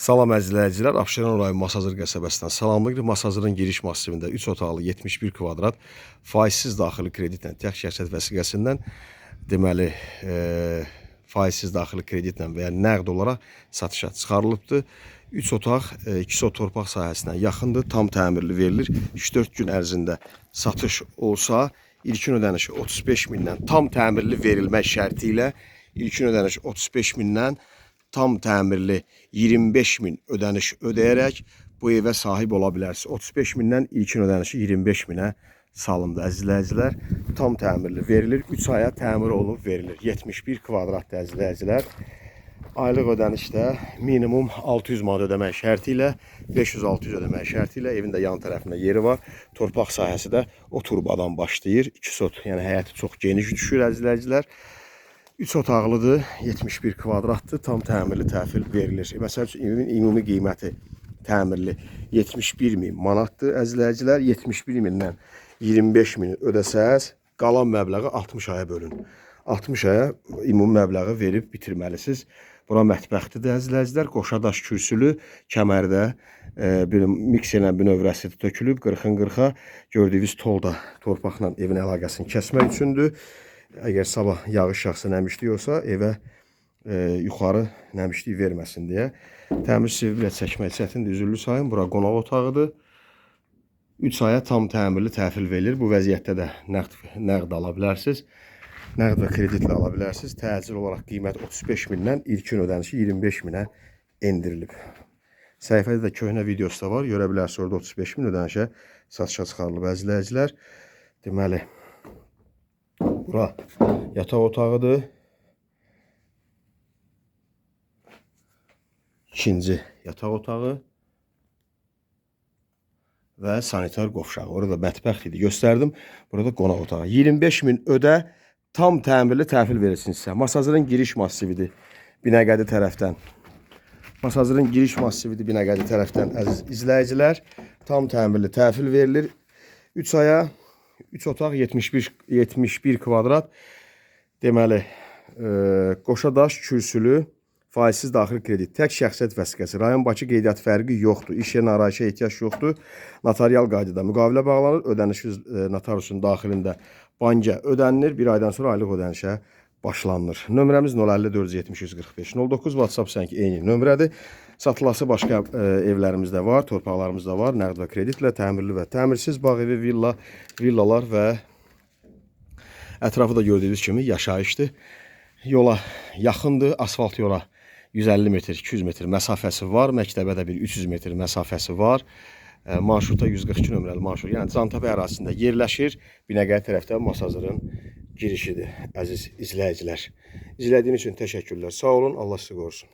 Salam əzizləyicilər, Abşeron rayon Masazır qəsəbəsindən salamlayırıq. Masazırın giriş massivində 3 otaqlı 71 kvadrat faizsiz daxili kreditlə təx şəxsiyyət vəsiqəsindən deməli faizsiz daxili kreditlə və ya nəqd olaraq satışa çıxarılıbdır. 3 otaq, 2 sot torpaq sahəsinə yaxındır, tam təmirli verilir. 3-4 gün ərzində satış olsa, ilkin ödənişi 35 mindən tam təmirli verilmək şərti ilə ilkin ödəniş 35 mindən tam təmirli 25 min ödəniş ödəyərək bu evə sahib ola bilərsiniz. 35 mindən ilkin ödənişi 25 minə salındı əzizləyicilər. Tam təmirli verilir. 3 aya təmir olunub verilir. 71 kvadratdır əzizləyicilər. Aylıq ödəniş də minimum 600 manat ödəmək şərti ilə 500-600 ödəmək şərti ilə evin də yan tərəfində yeri var. Torpaq sahəsi də o turbadan başlayır. 2 sot, yəni həyəti çox geniş düşür əzizləyicilər. 3 otaqlıdır, 71 kvadratdır, tam təmirli təhvil verilir. Məsəl üçün, evin ümumi qiyməti təmirli 71 min manatdır əzizləyicilər. 71 mindən 25 min ödəsəz, qalan məbləği 60 aya bölün. 60 aya ümumi məbləği verib bitirməlisiniz. Bura mətbəxdir əzizləyicilər, qoşadaş kürsülü, kəmərdə mikserlə bünövrəsi tökülüb, 40-ın 40-a gördüyünüz tolda torpaqla evin əlaqəsini kəsmək üçündür. Əgər sabah yağış yağsa, nəmişlik olsa, evə yuxarı nəmişlik verməsin deyə. Təmir sivri ilə çəkmək çətindir, üzürlü sayın. Bura qonaq otağıdır. 3 aya tam təmirli təhvil verilir. Bu vəziyyətdə də nəqd ala bilərsiniz. Nəqd və kreditlə ala bilərsiniz. Təcil olaraq qiymət 35 mindən ilkin ödənişi 25 minə endirilib. Səhifədə də köhnə videosu da var. Görə bilərsiniz, orada 35 min ödənişə satışa çıxarılıb əzizləyicilər. Deməli, bura yataq otağıdır. İkinci yataq otağı və sanitar qovşağı. Orada mətbəx idi, göstərdim. Burada qonaq otağı. 25 min ödə, tam təmirli təhvil verirsiniz sizə. Masazırın giriş massividir Binəqədi tərəfdən. Masazırın giriş massividir Binəqədi tərəfdən əziz izləyicilər. Tam təmirli təhvil verilir. 3 aya 3 otaq 71 kvadrat. Deməli, qoşadaş kürsülü, faizsiz daxili kredit, tək şəxsiyyət vəsiqəsi, rayon Bakı qeydiyyat fərqi yoxdur, iş yerinə arayışa ehtiyac yoxdur, notarial qaydada müqavilə bağlanır, ödəniş notariusun daxilində banka ödənilir, bir aydan sonra aylıq ödənişə başlanılır. Nömrəmiz 054 09, WhatsApp sənki eyni nömrədir. Satılası başqa evlərimiz də var, torpaqlarımız da var, nəqd və kreditlə, təmirli və təmirsiz bağ evi, villalar və ətrafı da gördüyünüz kimi yaşayışdır. Yola yaxındır, asfalt yola 150 metr, 200 metr məsafəsi var, məktəbə də bir 300 metr məsafəsi var. Marşruta 142 nömrəli marşrut, yəni Cantəpə ərazisində yerləşir. Binəqədi tərəfdə Masazırın girişidir, əziz izləyicilər. İzlədiyiniz üçün təşəkkürlər, sağ olun, Allah sizi qorusun.